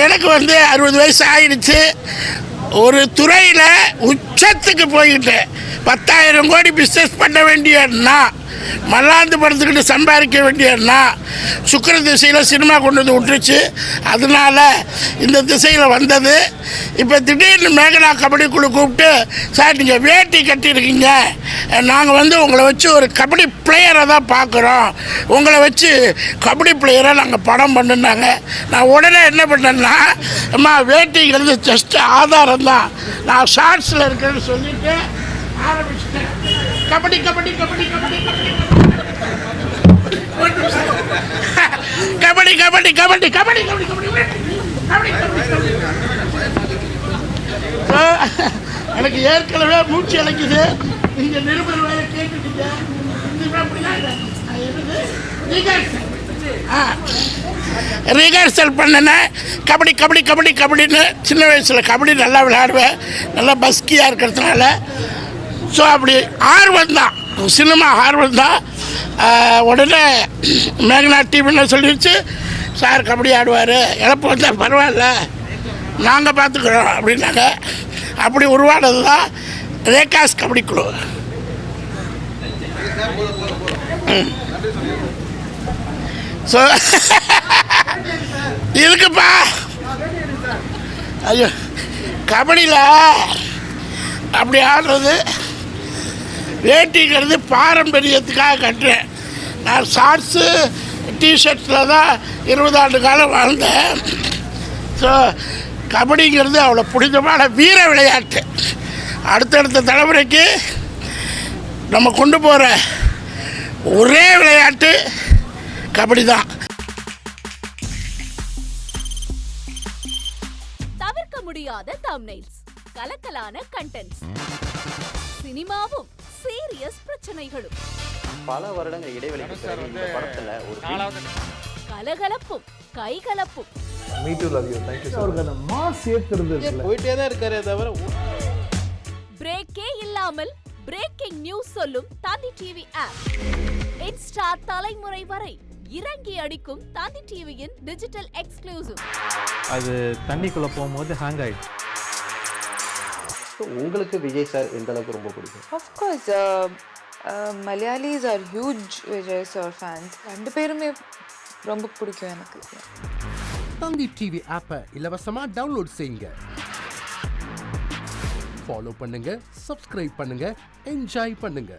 எனக்கு 60 வயசு ஆயிடுச்சு. ஒரு துறையில் உச்சத்துக்கு போய்கிட்டேன். 10,000 கோடி பிஸ்னஸ் பண்ண வேண்டியன்னா, மல்லாந்து படுத்துக்கிட்டு சம்பாதிக்க வேண்டியன்னா, சுக்கிர திசையில் சினிமா கொண்டு வந்து விட்டுருச்சு. அதனால இந்த திசையில் வந்தது. இப்போ திடீர்னு மேகனா கபடி குழு கூப்பிட்டு, சார் நீங்கள் வேட்டி கட்டியிருக்கீங்க, நாங்கள் உங்களை வச்சு ஒரு கபடி பிளேயரை தான் பார்க்குறோம், உங்களை வச்சு கபடி பிளேயரை நாங்கள் படம் பண்ணுனாங்க. நான் உடனே என்ன பண்ணேன்னா, அம்மா வேட்டிங்கிறது ஜஸ்ட் ஆதாரம் தான், நான் ஷார்ட்ஸில் இருக்கேன்னு சொல்லிட்டு ஆரம்பிச்சிட்டேன். கபடி கபடி கபடி கபடி கபடி கபடி கபடி கபடி கபடி கபடி கபடி. எனக்கு ஏற்கனவே மூச்சு அழைக்குது. நீங்கள் நிருபர் வேலை கேட்டுட்டீங்க. ரிஹர்சல் பண்ணினேன். கபடி கபடி கபடி கபடின்னு சின்ன வயசில் கபடி நல்லா விளையாடுவேன், நல்லா பஸ்கியாக இருக்கிறதுனால. ஸோ அப்படி ஆர்வம் தான், சினிமா ஆர்வம் தான். உடனே மேகனா டிவின்னு சொல்லிடுச்சு, சார் கபடி ஆடுவார், இழப்பு வந்தால் பரவாயில்ல, நாங்கள் பார்த்துக்குறோம் அப்படின்னாங்க. அப்படி உருவானது தான் ரேகாஸ் கபடி குழு. ஸோ இருக்குப்பா. ஐயோ, கபடியில் அப்படி ஆடுறது, வேட்டிங்கிறது பாரம்பரியத்துக்காக கட்டுறேன். நான் ஷார்ட்ஸு டிஷர்ட்ஸில் தான் 20 ஆண்டு காலம் வாழ்ந்தேன். ஸோ கபடிங்கிறது அவ்வளோ புனிதமான வீர விளையாட்டு. அடுத்தடுத்த தலைமுறைக்கு நம்ம கொண்டு போகிற ஒரே விளையாட்டு கபடி தான். தவிர்க்க முடியாத தம்ப்நெயில்ஸ், கலக்கலான கண்டென்ட்ஸ், சினிமாவும் சீரியஸ் பிரச்சனைகளும், பல வருடங்கள் இடைவெளிக்கு பிறகு இந்த படத்துல ஒரு கலகலப்பும் கைகலப்பும். Me too love you. Thank you so much. அவருக்கு மாஸ் ஏத்துறது இல்ல. போயிட்டே தான் இருக்காரே தவிர பிரேக்கே இல்லாமல் பிரேக்கிங் நியூஸ் சொல்லும் தந்தி டிவி ஆப். இன்ஸ்டா தலைமுறை வரை இறங்கி அடிக்கும் தந்தி டிவியின் டிஜிட்டல் எக்ஸ்க்ளூசிவ். அது தண்ணிக்குள்ள போகும்போது ஹேங் ஆயிடுச்சு. உங்களுக்கு விஜய் சார் எந்த அளவுக்கு ரொம்ப பிடிக்கும்? Of course, Malayalis are huge Vijay sir fans. ரெண்டு பேருமே ரொம்ப பிடிக்கும் எனக்கு. தந்தி டிவி ஆப்பை இலவசமா டவுன்லோட் செய்யுங்க. ஃபாலோ பண்ணுங்க, சப்ஸ்கிரைப் பண்ணுங்க, என்ஜாய் பண்ணுங்க.